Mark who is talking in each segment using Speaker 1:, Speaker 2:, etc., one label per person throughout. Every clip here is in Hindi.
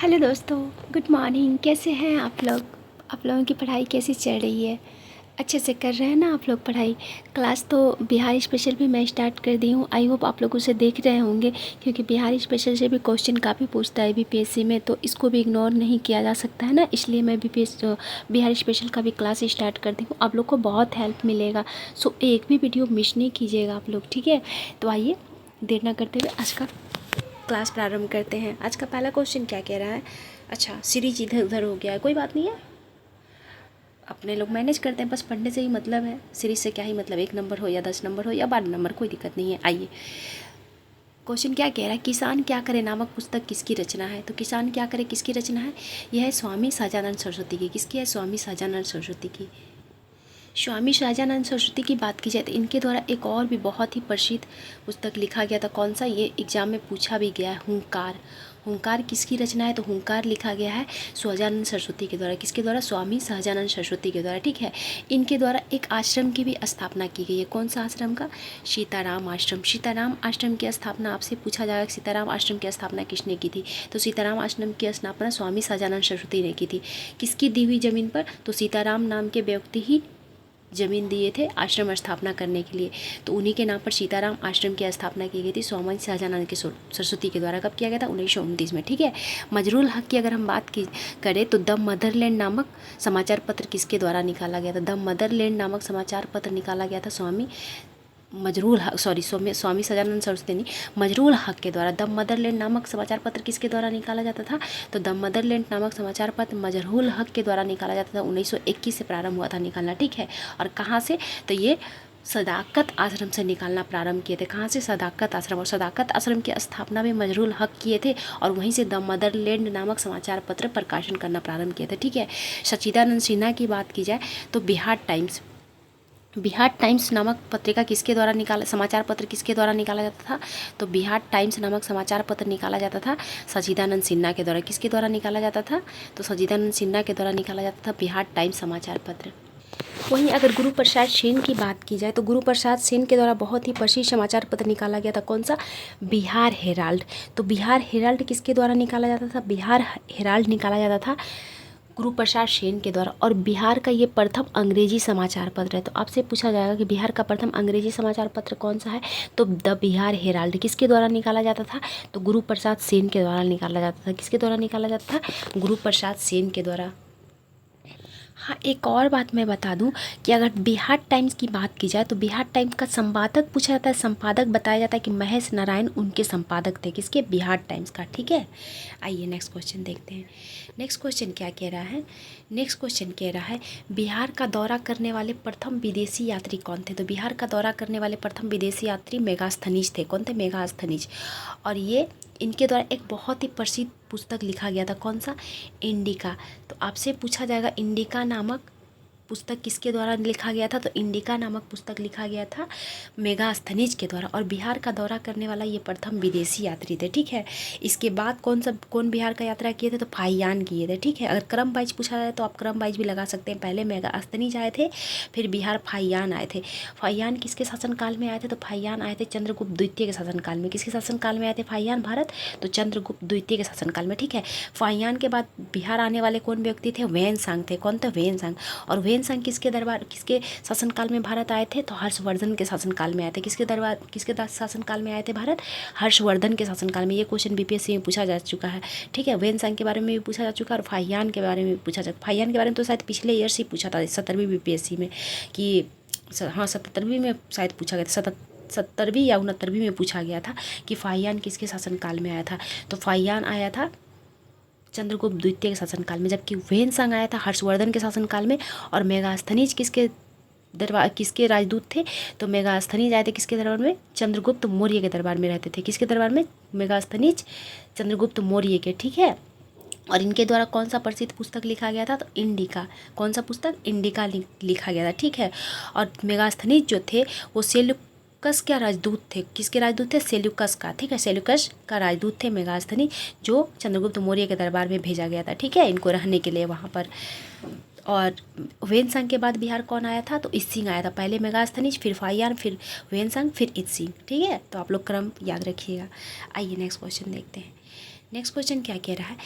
Speaker 1: हेलो दोस्तों, गुड मॉर्निंग। कैसे हैं आप लोग? आप लोगों की पढ़ाई कैसी चल रही है? अच्छे से कर रहे हैं ना आप लोग पढ़ाई? क्लास तो बिहार स्पेशल भी मैं स्टार्ट कर दी हूँ। आई होप आप लोग उसे देख रहे होंगे, क्योंकि बिहार स्पेशल से भी क्वेश्चन काफ़ी पूछता है बीपीएससी में, तो इसको भी इग्नोर नहीं किया जा सकता है ना। इसलिए मैं बिहार स्पेशल का भी क्लास स्टार्ट कर दी हूँ। आप लोग को बहुत हेल्प मिलेगा। सो एक भी वीडियो मिस नहीं कीजिएगा आप लोग, ठीक है? तो आइए देर ना करते हुए आज का क्लास प्रारंभ करते हैं। आज का पहला क्वेश्चन क्या कह रहा है? अच्छा, सीरीज इधर उधर हो गया है, कोई बात नहीं है, अपने लोग मैनेज करते हैं। बस पढ़ने से ही मतलब है, सीरीज से क्या ही मतलब, 1 नंबर हो या 10 नंबर हो या 12 नंबर, कोई दिक्कत नहीं है। आइए, क्वेश्चन क्या कह रहा है? किसान क्या करे नामक पुस्तक किसकी रचना है? तो किसान क्या करे किसकी रचना है? यह है स्वामी सहजानंद सरस्वती की। किसकी है? स्वामी सहजानंद सरस्वती की। स्वामी सहजानंद सरस्वती की बात की जाए तो इनके द्वारा एक और भी बहुत ही प्रसिद्ध पुस्तक लिखा गया था। कौन सा? ये एग्जाम में पूछा भी गया है, हुंकार। हुंकार किसकी रचना है? तो हुंकार लिखा गया है सहजानंद सरस्वती के द्वारा। किसके द्वारा? स्वामी सहजानंद सरस्वती के द्वारा, ठीक है। इनके द्वारा एक आश्रम की भी स्थापना की गई है। कौन सा आश्रम का? सीताराम आश्रम। सीताराम आश्रम की स्थापना आपसे पूछा जाएगा, सीताराम आश्रम की स्थापना किसने की थी? तो सीताराम आश्रम की स्थापना स्वामी सहजानंद सरस्वती ने की थी। किसकी दी हुई जमीन पर? तो सीताराम नाम के व्यक्ति ही ज़मीन दिए थे आश्रम स्थापना करने के लिए, तो उन्हीं के नाम पर सीताराम आश्रम की स्थापना की गई थी स्वामी सहजानंद के सरस्वती के द्वारा। कब किया गया था? 1929 में, ठीक है। मजरूल हक की अगर हम बात की करें तो द मदरलैंड नामक समाचार पत्र किसके द्वारा निकाला गया था? द मदरलैंड नामक समाचार पत्र निकाला गया था स्वामी सहजानंद सरस्वती नहीं, मजरूल हक के द्वारा। द मदरलैंड नामक समाचार पत्र किसके द्वारा निकाला जाता था? तो द मदरलैंड नामक समाचार पत्र मजरूल हक के द्वारा निकाला जाता था। 1921 से प्रारंभ हुआ था निकालना, ठीक है। और कहाँ से? तो ये सदाकत आश्रम से निकालना प्रारंभ किए थे। कहाँ से? सदाकत आश्रम। और सदाकत आश्रम की स्थापना भी मजरूल हक किए थे, और वहीं से द मदरलैंड नामक समाचार पत्र प्रकाशन करना प्रारंभ किए थे, ठीक है। सच्चिदानंद सिन्हा की बात की जाए तो बिहार टाइम्स नामक पत्रिका किसके द्वारा निकाला, समाचार पत्र किसके द्वारा निकाला जाता था? तो बिहार टाइम्स नामक समाचार पत्र निकाला जाता था सच्चिदानंद सिन्हा के द्वारा। किसके द्वारा निकाला जाता था? तो सच्चिदानंद सिन्हा के द्वारा निकाला जाता था बिहार टाइम्स समाचार पत्र। वहीं अगर गुरु प्रसाद सेन की बात की जाए तो गुरु प्रसाद सेन के द्वारा बहुत ही प्रसिद्ध समाचार पत्र निकाला गया था। कौन सा? बिहार हेराल्ड। तो बिहार हेराल्ड किसके द्वारा निकाला जाता था? बिहार हेराल्ड निकाला जाता था गुरु प्रसाद सेन के द्वारा। और बिहार का ये प्रथम अंग्रेजी समाचार पत्र है। तो आपसे पूछा जाएगा कि बिहार का प्रथम अंग्रेजी समाचार पत्र कौन सा है? तो द बिहार हेराल्ड। किसके द्वारा निकाला जाता था? तो गुरु प्रसाद सेन के द्वारा निकाला जाता था। किसके द्वारा निकाला जाता था? गुरु प्रसाद सेन के द्वारा। हाँ, एक और बात मैं बता दूं कि अगर बिहार टाइम्स की बात की जाए तो बिहार टाइम्स का संपादक पूछा जाता है, संपादक बताया जाता है कि महेश नारायण उनके संपादक थे। किसके? बिहार टाइम्स का, ठीक है। आइए नेक्स्ट क्वेश्चन देखते हैं। नेक्स्ट क्वेश्चन क्या कह रहा है? नेक्स्ट क्वेश्चन कह रहा है बिहार का दौरा करने वाले प्रथम विदेशी यात्री कौन थे? तो बिहार का दौरा करने वाले प्रथम विदेशी यात्री मेगास्थनीज थे। कौन थे? मेगास्थनीज। और ये इनके द्वारा एक बहुत ही प्रसिद्ध पुस्तक लिखा गया था। कौन सा? इंडिका। तो आपसे पूछा जाएगा इंडिका नामक पुस्तक किसके द्वारा लिखा गया था? तो इंडिका नामक पुस्तक लिखा गया था मेगास्थनीज के द्वारा। और बिहार का दौरा करने वाला ये प्रथम विदेशी यात्री थे, ठीक है। इसके बाद कौन बिहार का यात्रा किए थे? तो फाहियान किए थे, ठीक है। अगर क्रम वाइज पूछा जाए तो आप क्रम वाइज भी लगा सकते हैं। पहले मेगास्थनीज आए थे, फिर बिहार फाहियान आए थे। फाहियान किसके शासनकाल में आए थे? तो फाहियान आए थे चंद्रगुप्त द्वितीय के शासनकाल में। किसके शासनकाल में आए थे फाहियान भारत? तो चंद्रगुप्त द्वितीय के शासनकाल में, ठीक है। फाहियान के बाद बिहार आने वाले कौन व्यक्ति थे? वैनसांग थे। कौन थे? वैनसांग। और वैनसांग किसके शासनकाल में भारत आए थे? तो हर्षवर्धन के शासनकाल में आए थे। किसके शासनकाल में आए थे भारत? हर्षवर्धन के शासनकाल में। ये क्वेश्चन बीपीएससी में पूछा जा चुका है, ठीक है। वैनसांग के बारे में भी पूछा जा चुका है और फाहियान के बारे में भी पूछा जा। फाहियान के बारे में तो शायद पिछले ईयर से पूछा था 17वीं बीपीएससी में, कि हाँ 77वीं में शायद पूछा गया था, 70वीं या 69वीं में पूछा गया था कि फाहियान किसके शासनकाल में आया था। तो फाहियान आया था चंद्रगुप्त द्वितीय के शासनकाल में, जबकि वैनसांग आया था हर्षवर्धन के शासनकाल में। और मेगास्थनीज किसके राजदूत थे? तो मेगास्थनीज आए थे किसके दरबार में? चंद्रगुप्त मौर्य के दरबार में रहते थे। किसके दरबार में? मेगास्थनीज चंद्रगुप्त मौर्य के, ठीक है। और इनके द्वारा कौन सा प्रसिद्ध पुस्तक लिखा गया था? तो इंडिका। कौन सा पुस्तक? इंडिका लिखा गया था, ठीक है। और मेगास्थनीज जो थे वो सेल्यूकस के राजदूत थे। किसके राजदूत थे? सेल्यूकस का, ठीक है। सेल्यूकस का राजदूत थे मेगास्थनी, जो चंद्रगुप्त मौर्य के दरबार में भेजा गया था, ठीक है, इनको रहने के लिए वहाँ पर। और वैनसांग के बाद बिहार कौन आया था? तो इत्सिंग आया था। पहले मेगास्थनीज, फिर फाहियान, फिर वैनसांग, फिर इत्सिंग, ठीक है। तो आप लोग क्रम याद रखिएगा। आइए नेक्स्ट क्वेश्चन देखते हैं। नेक्स्ट क्वेश्चन क्या कह रहा है,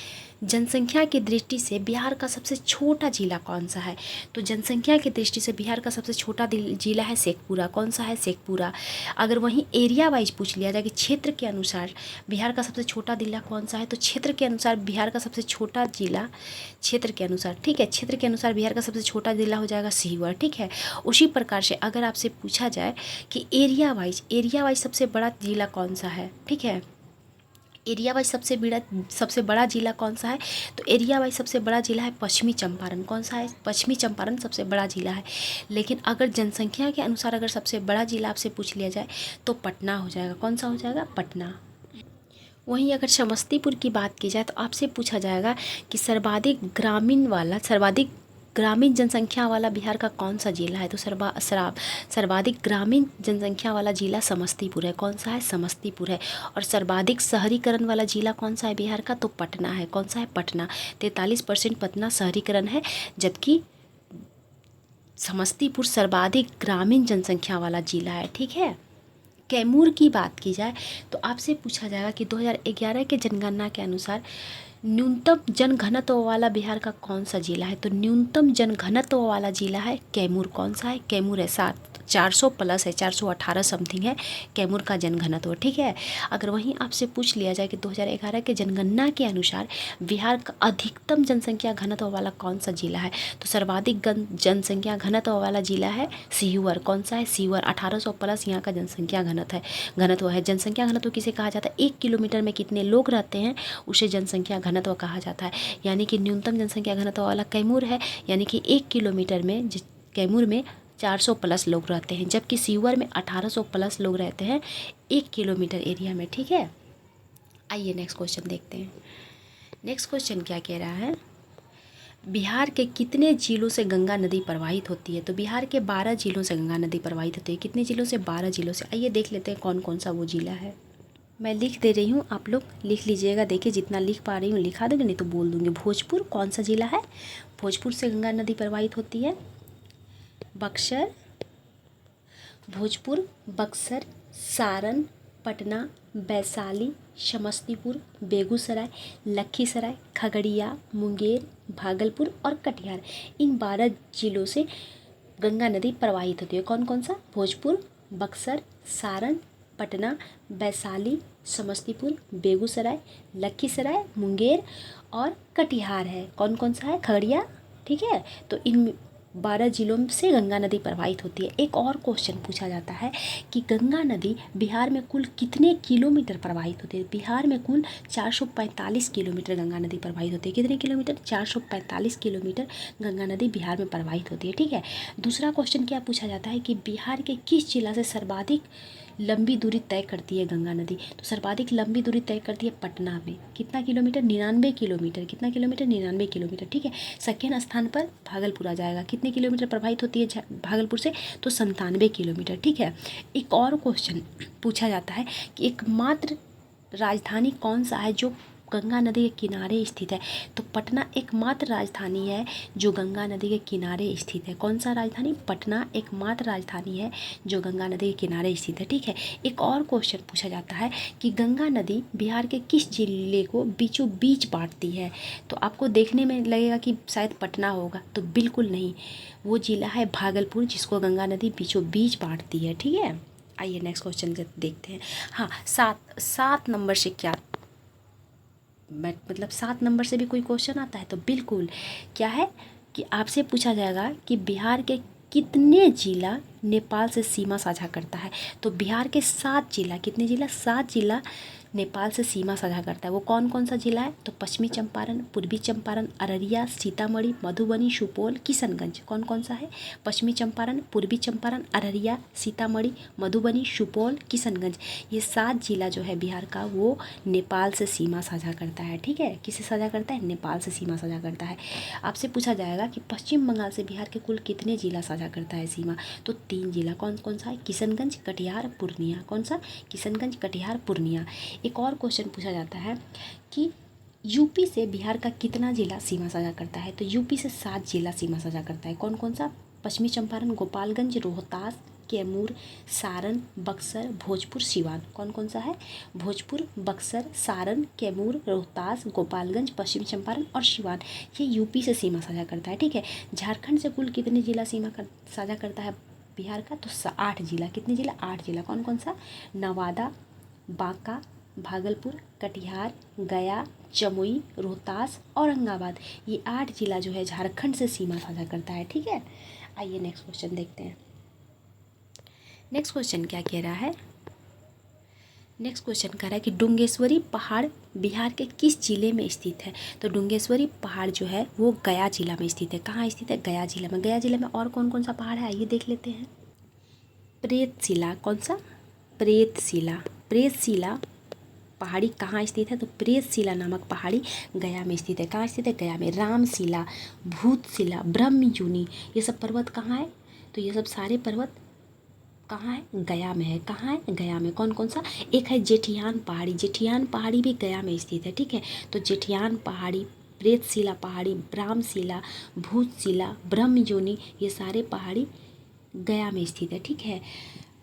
Speaker 1: जनसंख्या की दृष्टि से बिहार का सबसे छोटा जिला कौन सा है। तो जनसंख्या की दृष्टि से बिहार का सबसे छोटा जिला है शेखपुरा। कौन सा है, शेखपुरा। अगर वहीं एरिया वाइज पूछ लिया जाए कि क्षेत्र के अनुसार बिहार का सबसे छोटा जिला कौन सा है, तो क्षेत्र के अनुसार बिहार का सबसे छोटा जिला, क्षेत्र के अनुसार, ठीक है, क्षेत्र के अनुसार बिहार का सबसे छोटा जिला हो जाएगा सीवर, ठीक है। उसी प्रकार से अगर आपसे पूछा जाए कि एरिया वाइज सबसे बड़ा जिला कौन सा है, ठीक है, एरिया वाइज सबसे बड़ा जिला कौन सा है, तो एरिया वाइज सबसे बड़ा जिला है पश्चिमी चंपारण। कौन सा है, पश्चिमी चंपारण सबसे बड़ा जिला है। लेकिन अगर जनसंख्या के अनुसार अगर सबसे बड़ा जिला आपसे पूछ लिया जाए तो पटना हो जाएगा। कौन सा हो जाएगा, पटना। वहीं अगर समस्तीपुर की बात की जाए तो आपसे पूछा जाएगा कि सर्वाधिक ग्रामीण जनसंख्या वाला बिहार का कौन सा जिला है, तो सर्वाधिक ग्रामीण जनसंख्या वाला जिला समस्तीपुर है। कौन सा है, समस्तीपुर है। और सर्वाधिक शहरीकरण वाला जिला कौन सा है बिहार का, तो पटना है। कौन सा है, पटना। 43% पटना शहरीकरण है, जबकि समस्तीपुर सर्वाधिक ग्रामीण जनसंख्या वाला जिला है, ठीक है। कैमूर की बात की जाए तो आपसे पूछा जाएगा कि 2011 के जनगणना के अनुसार न्यूनतम जनघनत्व वाला बिहार का कौन सा जिला है, तो न्यूनतम जनघनत्व वाला जिला है कैमूर। कौन सा है, कैमूर है। 400 प्लस है, 418 समथिंग है कैमूर का जनघनत्व, ठीक है। अगर वहीं आपसे पूछ लिया जाए कि 2011 के जनगणना के अनुसार बिहार का अधिकतम जनसंख्या घनत्व वाला कौन सा जिला है, तो सर्वाधिक जनसंख्या घनत्व वाला जिला है सीवर। कौन सा है, सीवर। 1800 प्लस यहाँ का जनसंख्या घनत्व है। जनसंख्या घनत्व किसे कहा जाता है, 1 किलोमीटर में कितने लोग रहते हैं उसे जनसंख्या घनत्व कहा जाता है। यानी कि न्यूनतम जनसंख्या घनत्व वाला कैमूर है, यानी कि 1 किलोमीटर में कैमूर में 400 प्लस लोग रहते हैं, जबकि सीवर में 1800 प्लस लोग रहते हैं 1 किलोमीटर एरिया में, ठीक है। आइए नेक्स्ट क्वेश्चन देखते हैं। नेक्स्ट क्वेश्चन क्या कह रहा है, बिहार के कितने जिलों से गंगा नदी प्रवाहित होती है, तो बिहार के 12 जिलों से गंगा नदी प्रवाहित होती है। कितने जिलों से, 12 जिलों से। आइए देख लेते हैं कौन कौन सा वो जिला है। मैं लिख दे रही हूँ, आप लोग लिख लीजिएगा। देखिए जितना लिख पा रही हूँ लिखा दूँगी, नहीं तो बोल दूँगी। भोजपुर कौन सा जिला है, भोजपुर से गंगा नदी प्रवाहित होती है। बक्सर, भोजपुर, बक्सर, सारण, पटना, वैशाली, समस्तीपुर, बेगूसराय, लखीसराय, खगड़िया, मुंगेर, भागलपुर और कटिहार, इन 12 जिलों से गंगा नदी प्रवाहित होती है। कौन कौन सा, भोजपुर, बक्सर, सारण, पटना, वैशाली, समस्तीपुर, बेगूसराय, लखीसराय, मुंगेर और कटिहार है। कौन कौन सा है, खगड़िया, ठीक है। तो इन 12 जिलों से गंगा नदी प्रवाहित होती है। एक और क्वेश्चन पूछा जाता है कि गंगा नदी बिहार में कुल कितने किलोमीटर प्रवाहित होती है। बिहार में कुल 445 किलोमीटर गंगा नदी प्रवाहित होती है। कितने किलोमीटर, 445 किलोमीटर गंगा नदी बिहार में प्रवाहित होती है, ठीक है। दूसरा क्वेश्चन क्या पूछा जाता है कि बिहार के किस जिला से सर्वाधिक लंबी दूरी तय करती है गंगा नदी, तो सर्वाधिक लंबी दूरी तय करती है पटना में। कितना किलोमीटर, 99 किलोमीटर। कितना किलोमीटर, 99 किलोमीटर, ठीक है। सेकेंड स्थान पर भागलपुर आ जाएगा। कितने किलोमीटर प्रवाहित होती है भागलपुर से, तो 97 किलोमीटर, ठीक है। एक और क्वेश्चन पूछा जाता है कि एकमात्र राजधानी कौन सा है जो गंगा नदी के किनारे स्थित है, तो पटना एकमात्र राजधानी है जो गंगा नदी के किनारे स्थित है। कौन सा राजधानी, पटना एकमात्र राजधानी है जो गंगा नदी के किनारे स्थित है, ठीक है। एक और क्वेश्चन पूछा जाता है कि गंगा नदी बिहार के किस जिले को बीचों बीच बांटती है, तो आपको देखने में लगेगा कि शायद पटना होगा, तो बिल्कुल नहीं, वो जिला है भागलपुर जिसको गंगा नदी बीचों बीच बांटती है, ठीक है। आइए नेक्स्ट क्वेश्चन देखते हैं। हाँ, 7 नंबर से क्या मतलब 7 नंबर से भी कोई क्वेश्चन आता है, तो बिल्कुल क्या है कि आपसे पूछा जाएगा कि बिहार के कितने जिला नेपाल से सीमा साझा करता है, तो बिहार के 7 जिला, कितने जिला, 7 जिला नेपाल से सीमा साझा करता है। वो कौन कौन सा जिला है, तो पश्चिमी चंपारण, पूर्वी चंपारण, अररिया, सीतामढ़ी, मधुबनी, सुपौल, किशनगंज। कौन कौन सा है, पश्चिमी चंपारण, पूर्वी चंपारण, अररिया, सीतामढ़ी, मधुबनी, सुपौल, किशनगंज। ये 7 जिला जो है बिहार का वो नेपाल से सीमा साझा करता है, ठीक है। किसे साझा करता है, नेपाल से सीमा साझा करता है। आपसे पूछा जाएगा कि पश्चिम बंगाल से बिहार के कुल कितने जिला साझा करता है सीमा, तो 3 जिला। कौन कौन सा है, किशनगंज, कटिहार, पूर्णिया। कौन सा, किशनगंज, कटिहार, पूर्णिया। एक और क्वेश्चन पूछा जाता है कि यूपी से बिहार का कितना जिला सीमा साझा करता है, तो यूपी से 7 जिला सीमा साझा करता है। कौन कौन सा, पश्चिमी चंपारण, गोपालगंज, रोहतास, कैमूर, सारण, बक्सर, भोजपुर, सिवान। कौन कौन सा है? भोजपुर, बक्सर, सारण, कैमूर, रोहतास, गोपालगंज, पश्चिम चंपारण और सिवान। ये यूपी से सीमा साझा करता है, ठीक है। झारखंड से कुल कितने जिला सीमा साझा करता है बिहार का? तो 8 जिला। कितने जिला? 8 जिला। कौन कौन सा? नवादा, बांका, भागलपुर, कटिहार, गया, जमुई, रोहतास, औरंगाबाद। ये 8 जिला जो है झारखंड से सीमा साझा करता है, ठीक है। आइए नेक्स्ट क्वेश्चन देखते हैं। नेक्स्ट क्वेश्चन क्या कह रहा है? नेक्स्ट क्वेश्चन कह रहा है कि डुंगेश्वरी पहाड़ बिहार के किस जिले में स्थित है? तो डुंगेश्वरी पहाड़ जो है वो गया जिला में स्थित है। कहाँ स्थित है? गया जिला में। गया जिले में और कौन कौन सा पहाड़ है आइए देख लेते हैं। प्रेतशिला। कौन सा? प्रेतशिला। प्रेतशिला पहाड़ी कहाँ स्थित है? तो प्रेतशिला नामक पहाड़ी गया में स्थित है। कहाँ स्थित है? गया में। रामशिला, भूतशिला, ब्रह्मयूनी, ये सब पर्वत कहाँ है? तो ये सब सारे पर्वत कहाँ है? गया में है। कहाँ है? गया में। कौन कौन सा? एक है जेठियान पहाड़ी। जेठियान पहाड़ी भी गया में स्थित है, ठीक है। तो जेठियान पहाड़ी, प्रेतशिला पहाड़ी, रामशिला, भूतशिला, ब्रह्मयोनी, ये सारे पहाड़ी गया में स्थित है, ठीक है।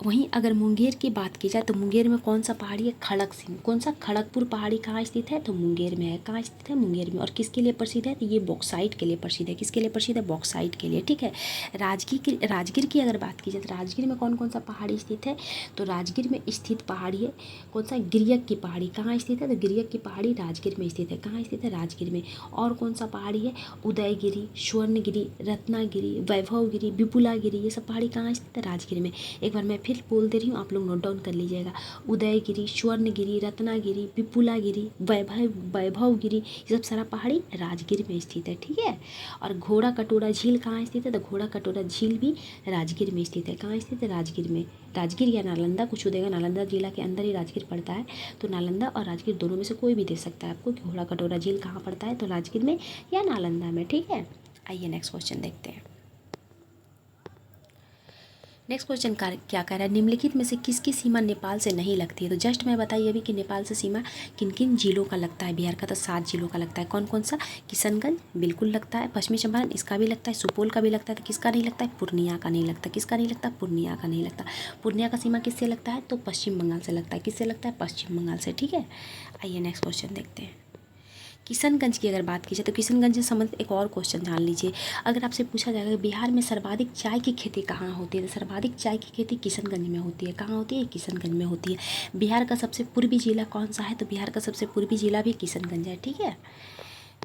Speaker 1: वहीं अगर मुंगेर की बात की जाए तो मुंगेर में कौन सा पहाड़ी है? खड़क सिंह। कौन सा? खड़गपुर पहाड़ी कहाँ स्थित है? तो मुंगेर में है। कहाँ स्थित है? मुंगेर में। और किसके लिए प्रसिद्ध है? तो ये बॉक्साइट के लिए प्रसिद्ध है। किसके लिए प्रसिद्ध है? बॉक्साइट के लिए, ठीक है। राजगीर की अगर बात की जाए तो राजगीर में कौन कौन सा पहाड़ी स्थित है? तो राजगीर में स्थित पहाड़ी है कौन सा? गिरियक की पहाड़ी। कहाँ स्थित है? तो गिरियक की पहाड़ी राजगीर में स्थित है। कहाँ स्थित है? राजगीर में। और कौन सा पहाड़ी है? उदयगिरी, स्वर्णगिरी, रत्नागिरी, वैभवगिरी, विपुलागिरी, ये सब पहाड़ी कहाँ स्थित है? राजगीर में। एक बार मैं फिर बोल दे रही हूँ, आप लोग नोट डाउन कर लीजिएगा। उदयगिरी, स्वर्णगिरी, रत्नागिरी, विपुलागिरी, वैभवगिरी, ये सब सारा पहाड़ी राजगीर में स्थित है, ठीक है। और घोड़ा कटोरा झील कहाँ स्थित है? तो घोड़ा कटोरा झील भी राजगीर में स्थित है। कहाँ स्थित है? राजगीर में। राजगीर या नालंदा कुछ हो देगा, नालंदा जिला के अंदर ही राजगीर पड़ता है। तो नालंदा और राजगीर दोनों में से कोई भी दे सकता है आपको कि घोड़ा कटोरा झील कहाँ पड़ता है, तो राजगीर में या नालंदा में, ठीक है। आइए नेक्स्ट क्वेश्चन देखते हैं। नेक्स्ट क्वेश्चन क्या कह रहा है? निम्नलिखित में से किसकी सीमा नेपाल से नहीं लगती है? तो जस्ट मैं बताइए अभी कि नेपाल से सीमा किन किन जिलों का लगता है बिहार का? तो 7 जिलों का लगता है। कौन कौन सा? किशनगंज बिल्कुल लगता है, पश्चिमी चंपारण इसका भी लगता है, सुपौल का भी लगता है। तो किसका नहीं लगता है? पूर्णिया का नहीं लगता। किसका नहीं लगता? पूर्णिया का नहीं लगता। पूर्णिया का सीमा किससे लगता है? तो पश्चिम बंगाल से लगता है। किससे लगता है? पश्चिम बंगाल से, ठीक है। आइए नेक्स्ट क्वेश्चन देखते हैं। किशनगंज की अगर बात की जाए तो किशनगंज से संबंधित एक और क्वेश्चन जान लीजिए। अगर आपसे पूछा जाएगा कि बिहार में सर्वाधिक चाय की खेती कहाँ होती है? तो सर्वाधिक चाय की खेती किशनगंज में होती है। कहाँ होती है? किशनगंज में होती है। बिहार का सबसे पूर्वी जिला कौन सा है? तो बिहार का सबसे पूर्वी जिला भी किशनगंज है, ठीक है।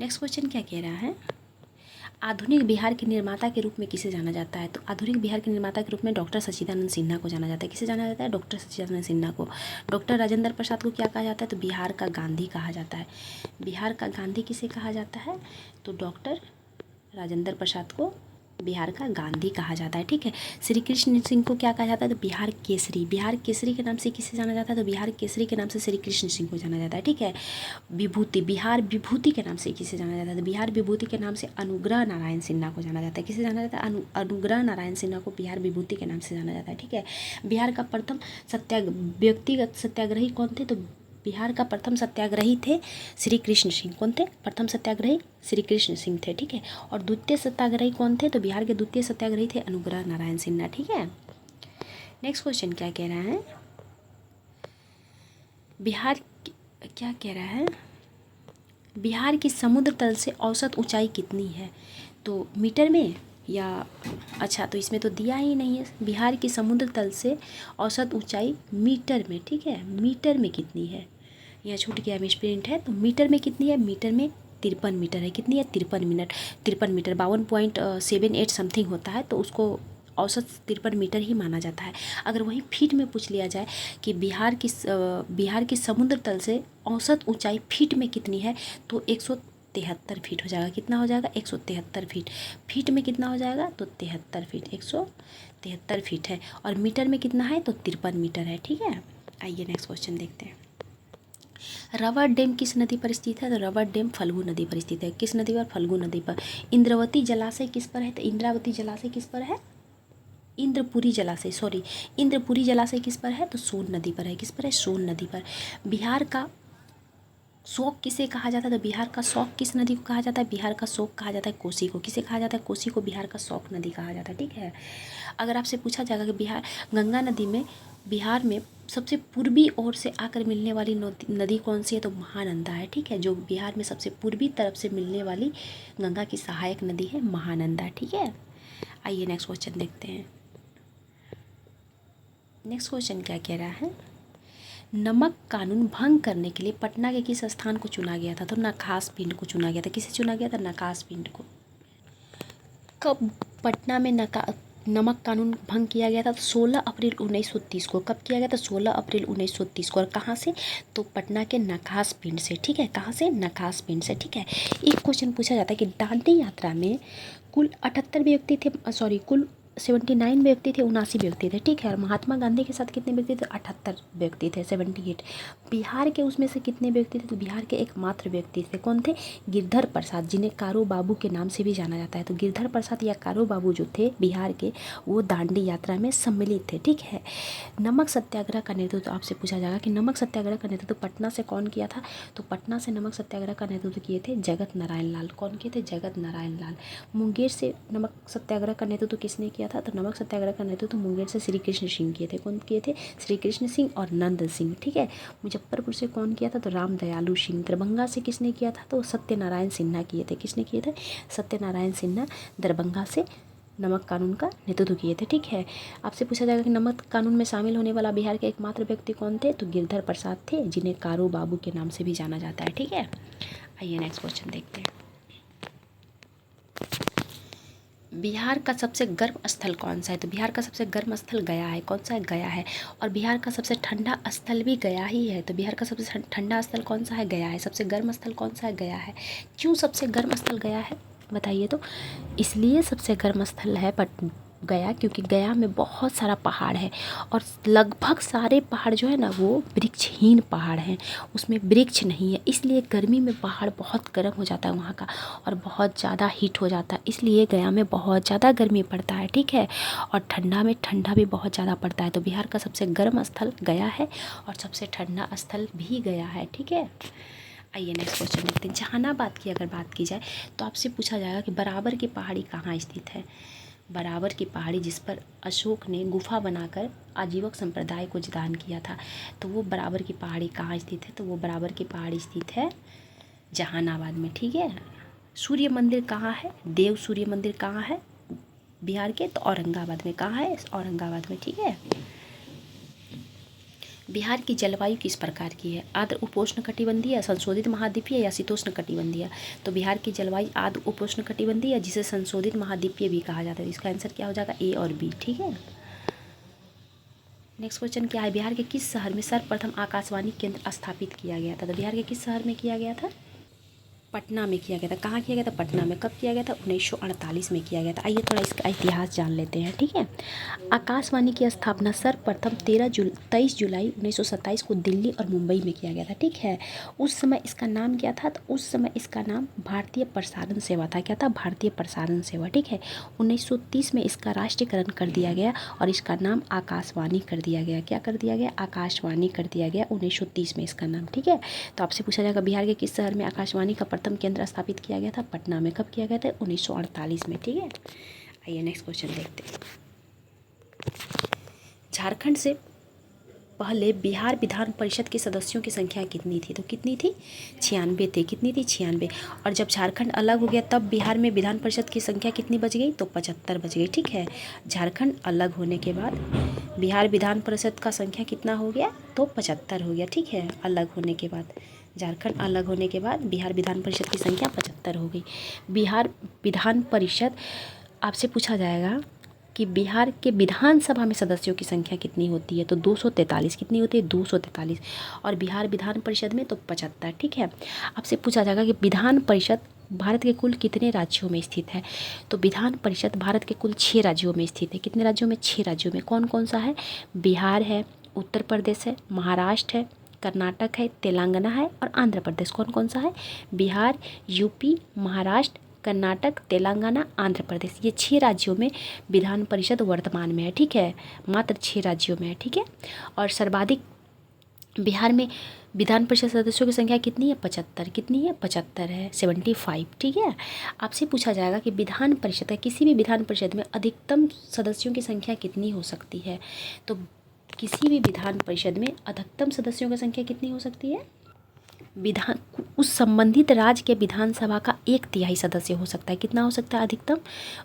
Speaker 1: नेक्स्ट क्वेश्चन क्या कह रहा है? आधुनिक बिहार के निर्माता के रूप में किसे जाना जाता है? तो आधुनिक बिहार के निर्माता के रूप में डॉक्टर सच्चिदानंद सिन्हा को जाना जाता है। किसे जाना जाता है? डॉक्टर सच्चिदानंद सिन्हा को। डॉक्टर राजेंद्र प्रसाद को क्या कहा जाता है? तो बिहार का गांधी कहा जाता है। बिहार का गांधी किसे कहा जाता है? तो डॉक्टर राजेंद्र प्रसाद को बिहार का गांधी कहा जाता है, ठीक है। श्री कृष्ण सिंह को क्या कहा जाता है? तो बिहार केसरी। बिहार केसरी के नाम से किसे जाना जाता है? तो बिहार केसरी के नाम से श्री कृष्ण सिंह को जाना जाता है, ठीक है। विभूति, बिहार विभूति के नाम से किसे जाना जाता है? तो बिहार विभूति के नाम से अनुग्रह नारायण सिन्हा को जाना जाता है। किसे जाना जाता है? अनुग्रह नारायण सिन्हा को बिहार विभूति के नाम से जाना जाता है, ठीक है। बिहार का प्रथम व्यक्तिगत सत्याग्रही कौन थे? तो बिहार का प्रथम सत्याग्रही थे श्री कृष्ण सिंह। कौन थे? प्रथम सत्याग्रही श्री कृष्ण सिंह थे, ठीक है। और द्वितीय सत्याग्रही कौन थे? तो बिहार के द्वितीय सत्याग्रही थे अनुग्रह नारायण सिन्हा, ठीक है। नेक्स्ट क्वेश्चन क्या कह रहा है? बिहार क्या कह रहा है? बिहार की समुद्र तल से औसत ऊंचाई कितनी है? तो मीटर में या अच्छा, तो इसमें तो दिया ही नहीं है। बिहार की समुद्र तल से औसत ऊंचाई मीटर में, ठीक है। मीटर में कितनी है? यह छूट गया, मिसप्रिंट है। तो मीटर में कितनी है? मीटर में 53 मीटर है। कितनी है? 53 मीटर। 52.78 समथिंग होता है, तो उसको औसत 53 मीटर ही माना जाता है। अगर वहीं फीट में पूछ लिया जाए कि बिहार की समुद्र तल से औसत ऊंचाई फीट में कितनी है, तो 173 फीट हो जाएगा। कितना हो जाएगा? 173 फीट। फीट में कितना हो जाएगा? तो 73 फीट। 173 फीट है। और मीटर में कितना है? तो 53 मीटर है, ठीक है। आइए नेक्स्ट क्वेश्चन देखते हैं। रबर डैम किस नदी पर स्थित है? तो रबर डैम फल्गु नदी पर स्थित है। किस नदी पर? फल्गु नदी पर। इंद्रावती जलाशय किस पर है? तो इंद्रावती जलाशय किस पर है? इंद्रपुरी जलाशय किस पर है? तो सोन नदी पर है। किस पर है? सोन नदी पर। बिहार का शोक किसे कहा जाता है? तो बिहार का शोक किस नदी को कहा जाता है? बिहार का शोक कहा जाता है कोसी को। किसे कहा जाता है? कोसी को बिहार का शोक नदी कहा जाता है। ठीक है। अगर आपसे पूछा जाएगा कि बिहार गंगा नदी में बिहार में सबसे पूर्वी ओर से आकर मिलने वाली नदी कौन सी है? तो महानंदा है। ठीक है। जो बिहार में सबसे पूर्वी तरफ से मिलने वाली गंगा की सहायक नदी है महानंदा। ठीक है। आइए नेक्स्ट क्वेश्चन देखते हैं। नेक्स्ट क्वेश्चन क्या कह रहा है? नमक कानून भंग करने के लिए पटना के किस स्थान को चुना गया था? तो नखास पिंड को चुना गया था। किसे चुना गया था? नखास पिंड को। कब पटना में नमक कानून भंग किया गया था? तो 16 अप्रैल 1930 को। कब किया गया था? 16 अप्रैल 1930 को। और कहाँ से? तो पटना के नखास पिंड से। ठीक है। कहाँ से? नखास पिंड से। ठीक है। एक क्वेश्चन पूछा जाता है कि दांडी यात्रा में कुल 78 व्यक्ति थे, कुल 79 व्यक्ति थे, 79 व्यक्ति थे। ठीक है। और महात्मा गांधी के साथ कितने व्यक्ति थे? 78 व्यक्ति थे, 78। बिहार के उसमें से कितने व्यक्ति थे? तो बिहार के एकमात्र व्यक्ति थे। कौन थे? गिरधर प्रसाद, जिन्हें कारू बाबू के नाम से भी जाना जाता है। तो गिरधर प्रसाद या कारू बाबू जो थे बिहार के, वो दांडी यात्रा में सम्मिलित थे। ठीक है। नमक सत्याग्रह का नेतृत्व तो आपसे पूछा जाएगा कि नमक सत्याग्रह का नेतृत्व पटना से कौन किया था? तो पटना से नमक सत्याग्रह का नेतृत्व किए थे जगत नारायण लाल। कौन किए थे? जगत नारायण लाल। मुंगेर से नमक सत्याग्रह का नेतृत्व किसने किया था? तो नमक सत्याग्रह का नेतृत्व मुंगेर से श्री कृष्ण सिंह किए थे। कौन किए थे? श्री कृष्ण सिंह और नंद सिंह। ठीक है। मुजफ्फरपुर से कौन किया था? तो राम दयालु सिंह। दरभंगा से किसने किया था? तो सत्यनारायण सिन्हा किए थे। किसने किए थे? सत्यनारायण सिन्हा दरभंगा से नमक कानून का नेतृत्व किए थे। ठीक है। आपसे पूछा जाएगा कि नमक कानून में शामिल होने वाला बिहार के एकमात्र व्यक्ति कौन थे? तो गिरधर प्रसाद थे, जिन्हें कारू बाबू के नाम से भी जाना जाता है। ठीक है। आइए नेक्स्ट क्वेश्चन देखते हैं। बिहार का सबसे गर्म स्थल कौन सा है? तो बिहार का सबसे गर्म स्थल गया है। कौन सा है? गया है। और बिहार का सबसे ठंडा स्थल भी गया ही है। तो बिहार का सबसे ठंडा स्थल कौन सा है? गया है। सबसे गर्म स्थल कौन सा है? गया है। क्यों सबसे गर्म स्थल गया है बताइए? तो इसलिए सबसे गर्म स्थल है गया, क्योंकि गया में बहुत सारा पहाड़ है और लगभग सारे पहाड़ जो है ना वो वृक्षहीन पहाड़ हैं, उसमें वृक्ष नहीं है। इसलिए गर्मी में पहाड़ बहुत गर्म हो जाता है वहाँ का और बहुत ज़्यादा हीट हो जाता है। इसलिए गया में बहुत ज़्यादा गर्मी पड़ता है। ठीक है। और ठंडा में ठंडा भी बहुत ज़्यादा पड़ता है। तो बिहार का सबसे गर्म स्थल गया है और सबसे ठंडा स्थल भी गया है। ठीक है। आइए नेक्स्ट क्वेश्चन देखते हैं। जहानाबाद की अगर बात की जाए तो आपसे पूछा जाएगा कि बराबर की पहाड़ी कहाँ स्थित है? बराबर की पहाड़ी, जिस पर अशोक ने गुफा बनाकर आजीवक संप्रदाय को दान किया था, तो वो बराबर की पहाड़ी कहाँ स्थित है? तो वो बराबर की पहाड़ी स्थित है जहानाबाद में। ठीक है। सूर्य मंदिर कहाँ है? देव सूर्य मंदिर कहाँ है बिहार के? तो औरंगाबाद में। कहाँ है? औरंगाबाद में। ठीक है। बिहार की जलवायु किस प्रकार की है? आर्द्र उपोष्ण कटिबंधीय, संशोधित महाद्वीपीय या शीतोष्ण कटिबंधीय? तो बिहार की जलवायु आर्द्र उपोष्ण कटिबंधीय, जिसे संशोधित महाद्वीपीय भी कहा जाता है। इसका आंसर क्या हो जाएगा? ए और बी। ठीक है। नेक्स्ट क्वेश्चन क्या है? बिहार के किस शहर में सर्वप्रथम आकाशवाणी केंद्र स्थापित किया गया था? तो बिहार के किस शहर में किया गया था? पटना में किया गया था। कहाँ किया गया था? पटना में। कब किया गया था? 1948 में किया गया था। आइए थोड़ा इसका इतिहास जान लेते हैं। ठीक है। आकाशवाणी की स्थापना सर्वप्रथम 23 जुलाई 1927 को दिल्ली और मुंबई में किया गया था। ठीक है। उस समय इसका नाम क्या था? तो उस समय इसका नाम भारतीय प्रसारण सेवा था। क्या था? भारतीय प्रसारण सेवा। ठीक है। 1930 में इसका राष्ट्रीयकरण कर दिया गया और इसका नाम आकाशवाणी कर दिया गया। क्या कर दिया गया? आकाशवाणी कर दिया गया 1930 में इसका नाम। ठीक है। तो आपसे पूछा जाएगा बिहार के किस शहर में आकाशवाणी का प्रथम केंद्र स्थापित किया गया था? पटना में। कब किया गया था? 1948 में। ठीक है। आइए नेक्स्ट क्वेश्चन देखते हैं। झारखंड से पहले बिहार विधान परिषद के सदस्यों की संख्या कितनी थी? तो कितनी थी? 96 थे। कितनी थी? 96। और जब झारखंड अलग हो गया तब बिहार में विधान परिषद की संख्या कितनी बच गई? तो 75 बच गई। ठीक है। झारखंड अलग होने के बाद बिहार विधान परिषद का संख्या कितना हो गया? तो 75 हो गया। ठीक है। अलग होने के बाद, झारखंड अलग होने के बाद बिहार विधान परिषद की संख्या 75 हो गई। बिहार विधान परिषद, आपसे पूछा जाएगा कि बिहार के विधानसभा में सदस्यों की संख्या कितनी होती है? तो 243। कितनी होती है? 243। और बिहार विधान परिषद में तो 75। ठीक है। आपसे पूछा जाएगा कि विधान परिषद भारत के कुल कितने राज्यों में स्थित है? तो विधान परिषद भारत के कुल 6 राज्यों में स्थित है। कितने राज्यों में? 6 राज्यों में। कौन कौन सा है? बिहार है, उत्तर प्रदेश है, महाराष्ट्र है, कर्नाटक है, तेलंगाना है और आंध्र प्रदेश। कौन कौन सा है? बिहार, यूपी, महाराष्ट्र, कर्नाटक, तेलंगाना, आंध्र प्रदेश। ये 6 राज्यों में विधान परिषद वर्तमान में है। ठीक है। मात्र 6 राज्यों में है। ठीक है। और सर्वाधिक बिहार में विधान परिषद सदस्यों की संख्या कितनी है? 75। कितनी है? 75 है, 75। ठीक है, आपसे पूछा जाएगा कि विधान परिषद, किसी भी विधान परिषद में अधिकतम सदस्यों की संख्या कितनी हो सकती है? तो किसी भी विधान परिषद में अधिकतम सदस्यों की संख्या कितनी हो सकती है? विधान उस संबंधित राज्य के विधानसभा का 1/3 सदस्य हो सकता है। कितना हो सकता है अधिकतम?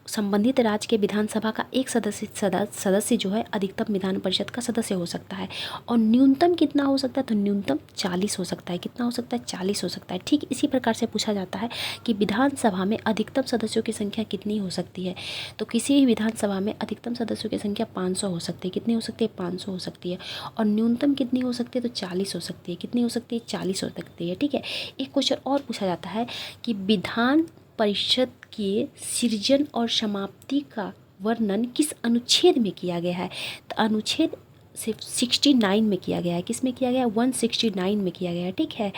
Speaker 1: संबंधित राज्य के विधानसभा का एक सदस्य जो है अधिकतम विधान परिषद का सदस्य हो सकता है। और न्यूनतम कितना हो सकता है? तो न्यूनतम 40 हो सकता है। कितना हो सकता है? 40 हो सकता है। ठीक इसी प्रकार से पूछा जाता है कि विधानसभा में अधिकतम सदस्यों की संख्या कितनी हो सकती है? तो किसी भी विधानसभा में अधिकतम सदस्यों की संख्या 500 हो सकती है। कितनी हो सकती है? 500 हो सकती है। और न्यूनतम कितनी हो सकती है? तो 40 हो सकती है। कितनी हो सकती है? 40 हो सकती है। ठीक है, एक क्वेश्चन और पूछा जाता है कि विधान परिषद के सृजन और समाप्ति का वर्णन किस अनुच्छेद में किया गया है? तो अनुच्छेद सिर्फ 69 में किया गया है। किस में किया गया है? 169 में किया गया है। ठीक है,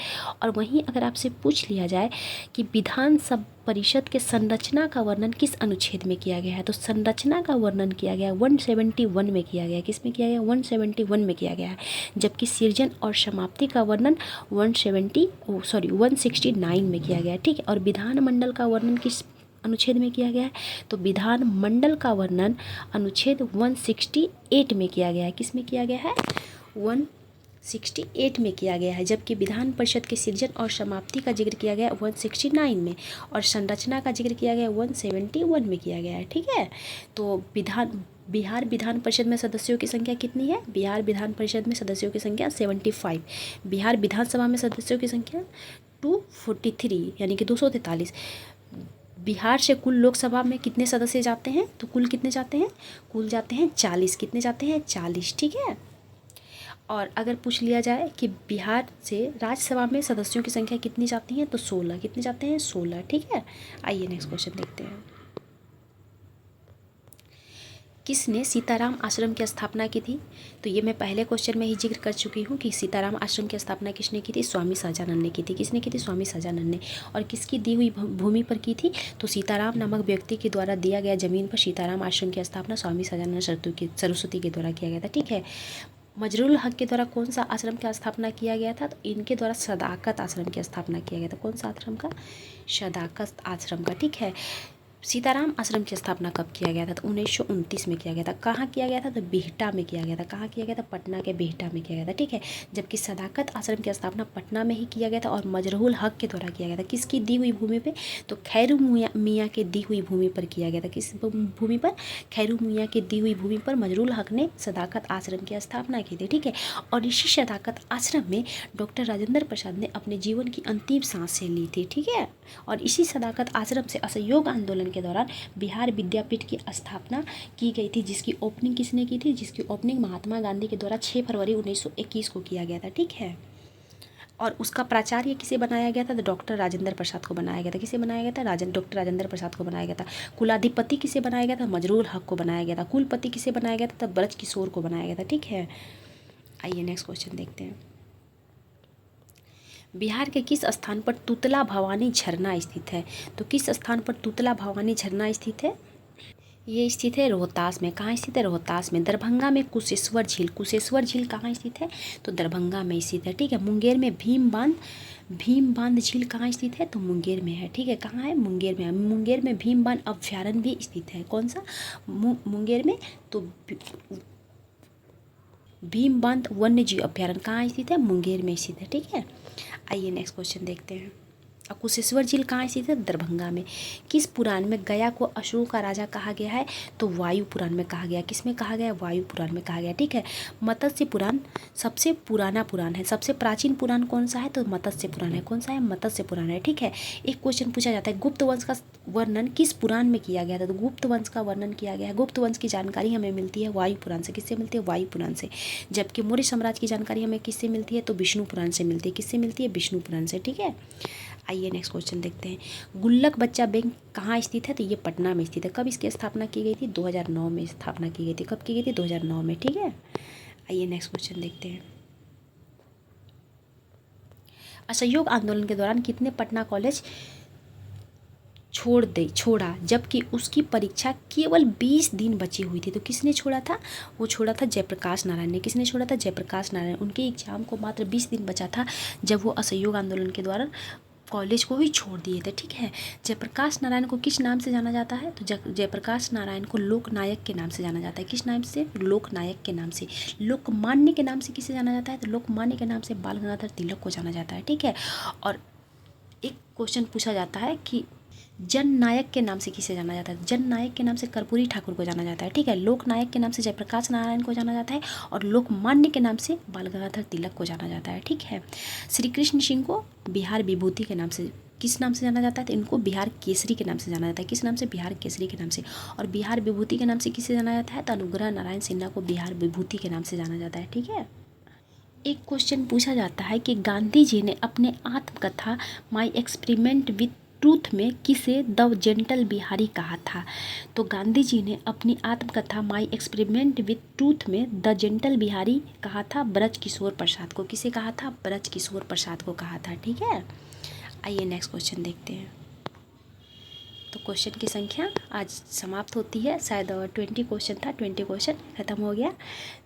Speaker 1: और वहीं अगर आपसे पूछ लिया जाए कि विधान सब परिषद के संरचना का वर्णन किस अनुच्छेद में किया गया है? तो संरचना का वर्णन किया गया है 171 में किया गया है। किस में किया गया है? 171 में किया गया है। जबकि सृजन और समाप्ति का वर्णन 169 में किया गया है। ठीक है, और विधानमंडल का वर्णन किस अनुच्छेद में किया गया है? तो विधान मंडल का वर्णन अनुच्छेद 168 में किया गया है। किस में किया गया है? 168 में किया गया है। जबकि विधान परिषद के सृजन और समाप्ति का जिक्र किया गया 169 में, और संरचना का जिक्र किया गया 171 में किया गया है। ठीक है, तो बिहार विधान परिषद में सदस्यों की संख्या कितनी है? बिहार विधान परिषद में सदस्यों की संख्या 75। बिहार विधानसभा में सदस्यों की संख्या 243 यानी कि 243। बिहार से कुल लोकसभा में कितने सदस्य जाते हैं? तो कुल कितने जाते हैं? कुल जाते हैं 40। कितने जाते हैं? 40। ठीक है, और अगर पूछ लिया जाए कि बिहार से राज्यसभा में सदस्यों की संख्या कितनी जाती है? तो 16। कितने जाते हैं? 16। ठीक है, आइए नेक्स्ट क्वेश्चन देखते हैं। किसने सीताराम आश्रम की स्थापना की थी? तो ये मैं पहले क्वेश्चन में ही जिक्र कर चुकी हूँ कि सीताराम आश्रम की स्थापना किसने की थी? स्वामी सहजानंद ने की थी। किसने की थी? स्वामी सहजानंद ने। और किसकी दी हुई भूमि पर की थी? तो सीताराम नामक व्यक्ति के द्वारा दिया गया जमीन पर सीताराम आश्रम की स्थापना स्वामी सहजानंद सरस्वती के द्वारा किया गया था। ठीक है, मजरूल हक के द्वारा कौन सा आश्रम की स्थापना किया गया था? तो इनके द्वारा सदाकत आश्रम की स्थापना किया गया था। कौन सा आश्रम का? सदाकत आश्रम का। ठीक है, सीताराम आश्रम की स्थापना कब किया गया था? तो 1929 में किया गया था। कहाँ किया गया था? तो बिहटा में किया गया था। कहाँ किया गया था? पटना के बिहटा में किया गया था। ठीक है, जबकि सदाकत आश्रम की स्थापना पटना में ही किया गया था और मजरूल हक के द्वारा किया गया था। किसकी दी हुई भूमि पे? तो खैरू मियाँ के दी हुई भूमि पर किया गया था। किस भूमि पर? खैरू मियाँ की दी हुई भूमि पर मजरूल हक ने सदाकत आश्रम की स्थापना की थी। ठीक है, और इसी सदाकत आश्रम में डॉक्टर राजेंद्र प्रसाद ने अपने जीवन की अंतिम सांसें ली थी। ठीक है, और इसी सदाकत आश्रम से असहयोग आंदोलन के दौरान बिहार विद्यापीठ की स्थापना की गई थी, जिसकी ओपनिंग किसने की थी? जिसकी ओपनिंग महात्मा गांधी के द्वारा 6 फरवरी 1921 को किया गया था। ठीक है, और उसका प्राचार्य किसे बनाया गया था? तो डॉक्टर राजेंद्र प्रसाद को बनाया गया था। किसे बनाया गया था? डॉक्टर राजेंद्र प्रसाद को बनाया गया था। कुलाधिपति किसे बनाया गया था? मजरूल हक को बनाया गया था। कुलपति किसे बनाया गया था? ब्रज किशोर को बनाया गया था। ठीक है, आइए नेक्स्ट क्वेश्चन देखते हैं। बिहार के किस स्थान पर तुतला भवानी झरना स्थित है? तो किस स्थान पर तुतला भवानी झरना स्थित है? ये स्थित है रोहतास में। कहाँ स्थित है? रोहतास में। दरभंगा में कुशेश्वर झील। कुशेश्वर झील कहाँ स्थित है? तो दरभंगा में स्थित है। ठीक है, मुंगेर में भीम बांध झील कहाँ स्थित है? तो मुंगेर में है। ठीक है, कहाँ है? मुंगेर में है। मुंगेर में भीम बांध अभ्यारण्य भी स्थित है। कौन सा? मुंगेर में। तो भीम बांध वन्य जीव अभ्यारण्य कहाँ स्थित है? मुंगेर में स्थित है। ठीक है, आइए नेक्स्ट क्वेश्चन देखते हैं। और कुशेश्वर झील कहाँ स्थित है? दरभंगा में। किस पुराण में गया को असुरों का राजा कहा गया है? तो वायु पुराण में कहा गया। किस में कहा गया? वायु पुराण में कहा गया। ठीक है, मत्स्य पुराण सबसे पुराना पुराण है। सबसे प्राचीन पुराण कौन सा है? तो मत्स्य पुराण है। कौन सा है? मत्स्य पुराण है। ठीक है, एक क्वेश्चन पूछा जाता है गुप्त वंश का वर्णन किस पुराण में किया गया था? तो गुप्त वंश का वर्णन किया गया है। गुप्त वंश की जानकारी हमें मिलती है वायु पुराण से। किससे मिलती है? वायु पुराण से। जबकि मौर्य साम्राज्य की जानकारी हमें किससे मिलती है? तो विष्णु पुराण से मिलती है। किससे मिलती है? विष्णु पुराण से। ठीक है, आइए नेक्स्ट क्वेश्चन देखते हैं। गुल्लक बच्चा बैंक कहाँ स्थित है? तो ये पटना में स्थित है। कब इसकी स्थापना की गई थी? 2009 में स्थापना की गई थी। कब की गई थी? 2009 में। ठीक है, आइए नेक्स्ट क्वेश्चन देखते हैं। असहयोग आंदोलन के दौरान कितने पटना कॉलेज छोड़ा जबकि उसकी परीक्षा केवल 20 दिन बची हुई थी। तो किसने छोड़ा था? वो छोड़ा था जयप्रकाश नारायण ने। किसने छोड़ा था? जयप्रकाश नारायण। उनके एग्जाम को मात्र 20 दिन बचा था जब वो असहयोग आंदोलन के द्वारा कॉलेज को ही छोड़ दिए थे। ठीक है। जयप्रकाश नारायण को किस नाम से जाना जाता है? तो जयप्रकाश नारायण को लोकनायक के नाम से जाना जाता है। किस नाम से? लोकनायक के नाम से। लोकमान्य के नाम से किसे जाना जाता है? तो लोकमान्य के नाम से बाल गंगाधर तिलक को जाना जाता है। ठीक है। और एक क्वेश्चन पूछा जाता है कि जननायक के नाम से किसे जाना जाता है? जननायक के नाम से कर्पूरी ठाकुर को जाना जाता है। ठीक है। लोकनायक के नाम से जयप्रकाश नारायण को जाना जाता है और लोकमान्य के नाम से बाल गंगाधर तिलक को जाना जाता है। ठीक है। श्री कृष्ण सिंह को बिहार विभूति के नाम से किस नाम से जाना जाता है? तो इनको बिहार केसरी के नाम से जाना जाता है। किस नाम से? बिहार केसरी के नाम से। और बिहार विभूति के नाम से किसे जाना जाता है? तो अनुग्रह नारायण सिन्हा को बिहार विभूति के नाम से जाना जाता है। ठीक है। एक क्वेश्चन पूछा जाता है कि गांधी जी ने अपने आत्मकथा माई एक्सपेरिमेंट विथ ट्रूथ में किसे द जेंटल बिहारी कहा था? तो गांधी जी ने अपनी आत्मकथा माई एक्सपेरिमेंट विथ ट्रूथ में द जेंटल बिहारी कहा था ब्रज किशोर प्रसाद को। किसे कहा था? ब्रज किशोर प्रसाद को कहा था। ठीक है। आइए नेक्स्ट क्वेश्चन देखते हैं। तो क्वेश्चन की संख्या आज समाप्त होती है। शायद 20 क्वेश्चन था, 20 क्वेश्चन ख़त्म हो गया।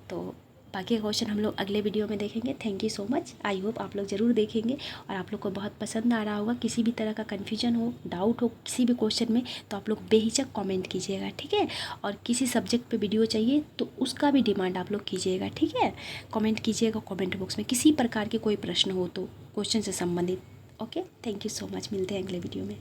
Speaker 1: तो बाकी क्वेश्चन हम लोग अगले वीडियो में देखेंगे। Thank you so much. I hope आप लोग ज़रूर देखेंगे और आप लोग को बहुत पसंद आ रहा होगा। किसी भी तरह का कन्फ्यूजन हो, डाउट हो किसी भी क्वेश्चन में तो आप लोग बेहिचक कमेंट कीजिएगा। ठीक है। और किसी सब्जेक्ट पे वीडियो चाहिए तो उसका भी डिमांड आप लोग कीजिएगा। ठीक है। कमेंट कीजिएगा कमेंट बॉक्स में किसी प्रकार के कोई प्रश्न हो तो क्वेश्चन से संबंधित। Okay. Thank you so much. मिलते हैं अगले वीडियो में।